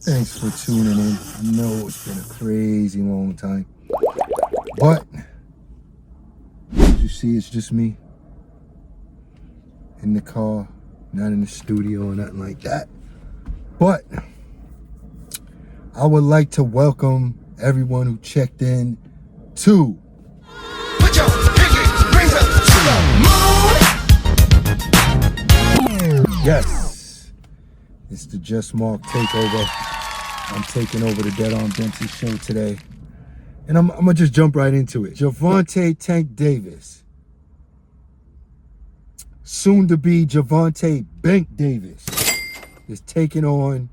Thanks for tuning in. I know it's been a crazy long time, but as you see, it's just me in the car, not in the studio or nothing like that. But I would like to welcome everyone who checked in to Put Your Pinky Rings Up to the Moon. Yes, it's the JustMarc takeover. I'm taking over the DeadARM Dentist show today, and I'm gonna just jump right into it. Gervonta Tank Davis, soon to be Gervonta Bank Davis, is taking on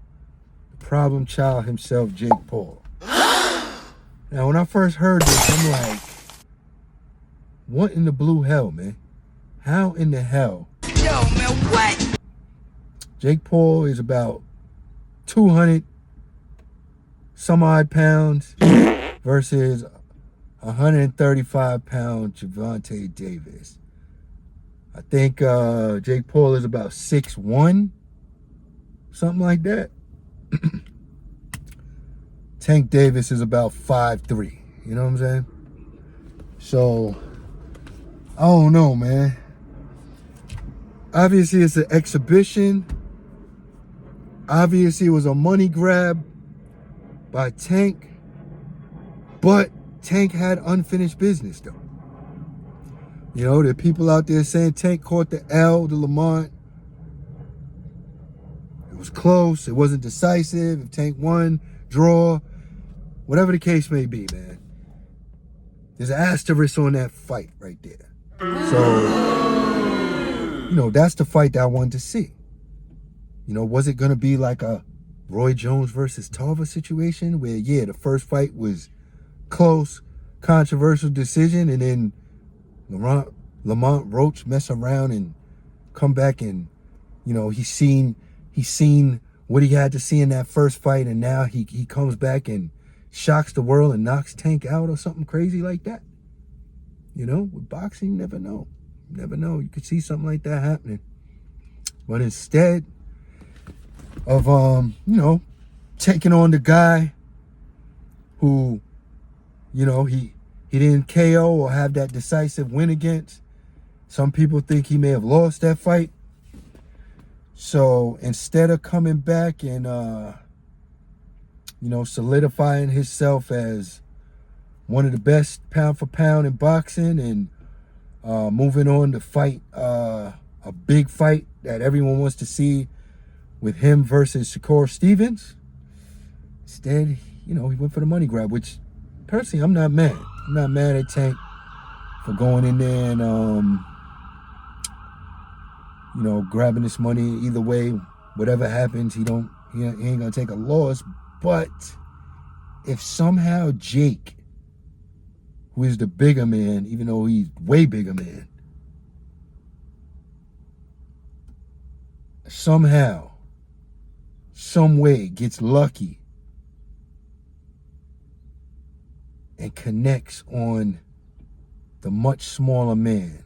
the problem child himself, Jake Paul. Now, when I first heard this, I'm like, what in the blue hell, man? How in the hell? Yo, man, what? Jake Paul is about 200 some odd pounds versus 135 pound Gervonta Davis. I think Jake Paul is about 6'1", something like that. Tank Davis is about 5'3", you know what I'm saying? So, I don't know, man. Obviously, it's an exhibition. Obviously, it was a money grab by Tank, but Tank had unfinished business, though. You know, there are people out there saying Tank caught the L to Lamont. It was close. It wasn't decisive. If Tank won, draw, whatever the case may be, man. There's an asterisk on that fight right there. So, you know, that's the fight that I wanted to see. You know, was it going to be like a Roy Jones versus Tarver situation where, yeah, the first fight was close, controversial decision, and then Lamont Roach mess around and come back and, you know, he's seen what he had to see in that first fight, and now he comes back and shocks the world and knocks Tank out or something crazy like that. You know, with boxing, you never know. You never know. You could see something like that happening. But instead of, you know, taking on the guy who, you know, he didn't KO or have that decisive win against. Some people think he may have lost that fight. So instead of coming back and, you know, solidifying himself as one of the best pound for pound in boxing and moving on to fight a big fight that everyone wants to see with him versus Shakur Stevens, instead, you know, he went for the money grab, which personally, I'm not mad. I'm not mad at Tank for going in there and, you know, grabbing this money. Either way, whatever happens, he ain't gonna take a loss. But if somehow Jake, who is the bigger man, even though he's way bigger man, somehow, some way gets lucky and connects on the much smaller man,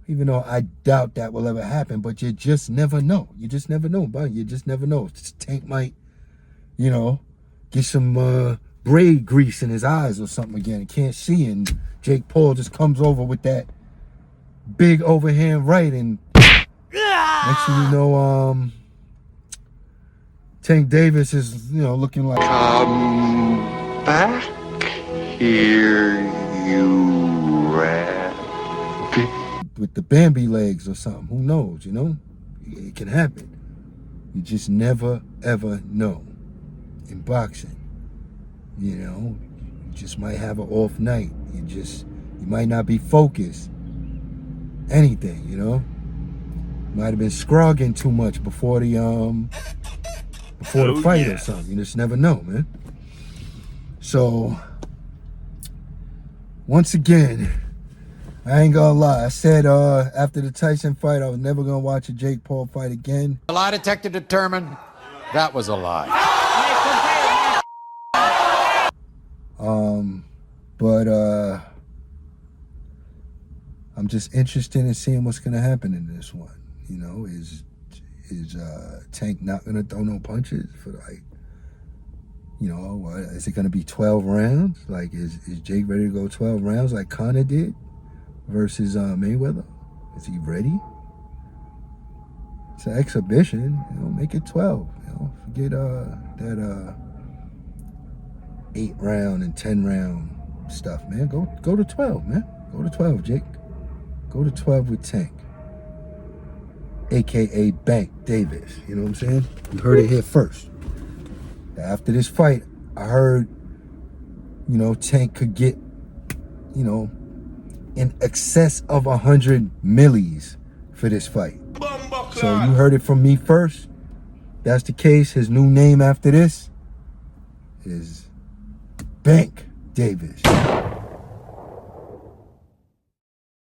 even though I doubt that will ever happen, but you just never know. You just never know, but you just never know. Tank might, you know, get some braid grease in his eyes or something again and can't see, and Jake Paul just comes over with that big overhand right, and next thing you know, Tank Davis is, you know, looking like, come back here, you rat. with the Bambi legs or something. Who knows, you know? It can happen. You just never, ever know in boxing. You know, you just might have an off night. You might not be focused. Anything, you know? Might have been scrogging too much before the fight or something. You just never know, man. So, once again, I ain't gonna lie. I said after the Tyson fight, I was never gonna watch a Jake Paul fight again. The lie detector determined that was a lie. But I'm just interested in seeing what's gonna happen in this one. You know, is is Tank not gonna throw no punches for like, you know, is it gonna be 12 rounds? Like, is Jake ready to go 12 rounds like Conor did versus Mayweather? Is he ready? It's an exhibition, you know, make it 12. You know, forget that 8 round and 10 round stuff, man. Go to 12, man. Go to 12, Jake. Go to 12 with Tank, aka Bank Davis. You know what I'm saying? You heard it here first. After this fight, I heard, you know, Tank could get, you know, in excess of 100 millis for this fight. So you heard it from me first. That's the case. His new name after this is Bank Davis.